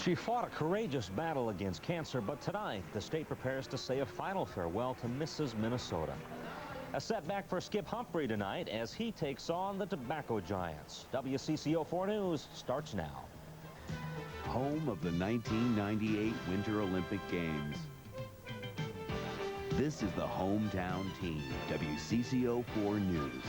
She fought a courageous battle against cancer, but tonight the state prepares to say a final farewell to Mrs. Minnesota. A setback for Skip Humphrey tonight as he takes on the tobacco giants. WCCO 4 News starts now. Home of the 1998 Winter Olympic Games. This is the hometown team, WCCO 4 News.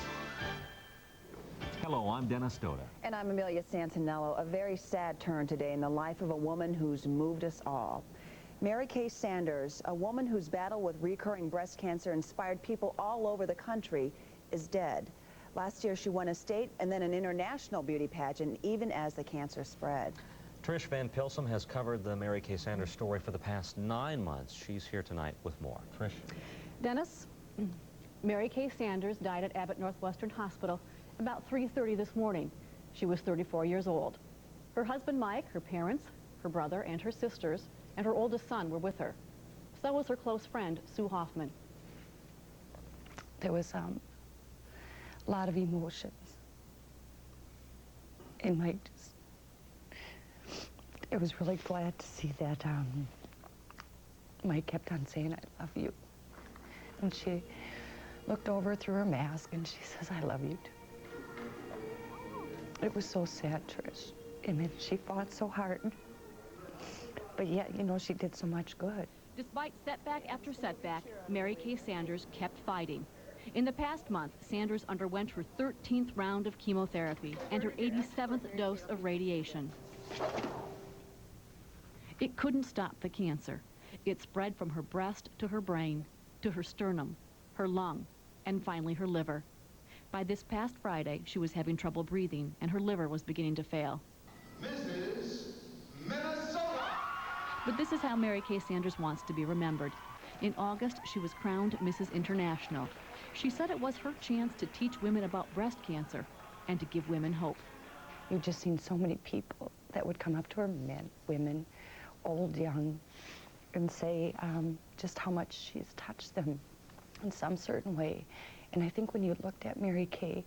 Hello, I'm Dennis Stoda. And I'm Amelia Santinello. A very sad turn today in the life of a woman who's moved us all. Mary Kay Sanders, a woman whose battle with recurring breast cancer inspired people all over the country, is dead. Last year she won a state and then an international beauty pageant, even as the cancer spread. Trish Van Pilsum has covered the Mary Kay Sanders story for the past 9 months. She's here tonight with more. Trish? Dennis, Mary Kay Sanders died at Abbott Northwestern Hospital about 3:30 this morning. She was 34 years old. Her husband Mike, her parents, her brother, and her sisters, and her oldest son were with her. So was her close friend, Sue Hoffman. There was a lot of emotions. And Mike I was really glad to see that Mike kept on saying, "I love you." And she looked over through her mask and she says, "I love you too." It was so sad, Trish. I mean, she fought so hard. But yet, you know, she did so much good. Despite setback after setback, Mary Kay Sanders kept fighting. In the past month, Sanders underwent her 13th round of chemotherapy and her 87th dose of radiation. It couldn't stop the cancer. It spread from her breast to her brain, to her sternum, her lung, and finally her liver. By this past Friday, she was having trouble breathing and her liver was beginning to fail. Mrs. Minnesota! But this is how Mary Kay Sanders wants to be remembered. In August, she was crowned Mrs. International. She said it was her chance to teach women about breast cancer and to give women hope. You've just seen so many people that would come up to her, men, women, old, young, and say just how much she's touched them in some certain way. And I think when you looked at Mary Kay,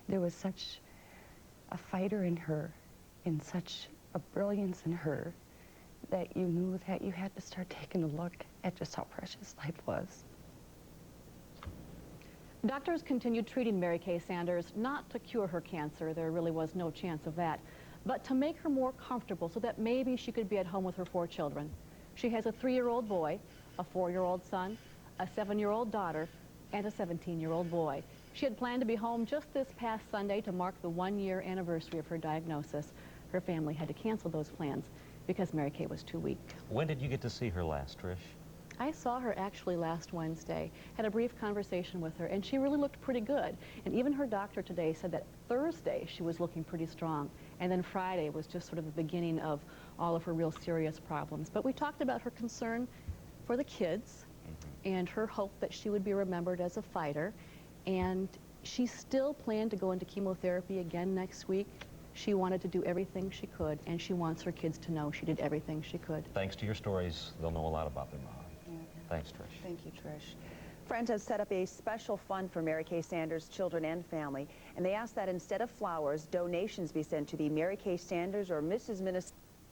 there was such a fighter in her and such a brilliance in her that you knew that you had to start taking a look at just how precious life was. Doctors continued treating Mary Kay Sanders not to cure her cancer, there really was no chance of that, but to make her more comfortable so that maybe she could be at home with her 4 children. She has a 3-year-old boy, a 4-year-old son, a 7-year-old daughter, and a 17-year-old boy. She had planned to be home just this past Sunday to mark the 1-year anniversary of her diagnosis. Her family had to cancel those plans because Mary Kay was too weak. When did you get to see her last, Trish? I saw her actually last Wednesday, had a brief conversation with her, and she really looked pretty good. And even her doctor today said that Thursday she was looking pretty strong, and then Friday was just sort of the beginning of all of her real serious problems. But we talked about her concern for the kids and her hope that she would be remembered as a fighter, and she still planned to go into chemotherapy again next week. She wanted to do everything she could, and she wants her kids to know she did everything she could. Thanks to your stories, they'll know a lot about their mom. Thanks, Trish. Thank you, Trish. Friends has set up a special fund for Mary Kay Sanders' children and family, and they asked that instead of flowers, donations be sent to the Mary Kay Sanders or Mrs. Minnesota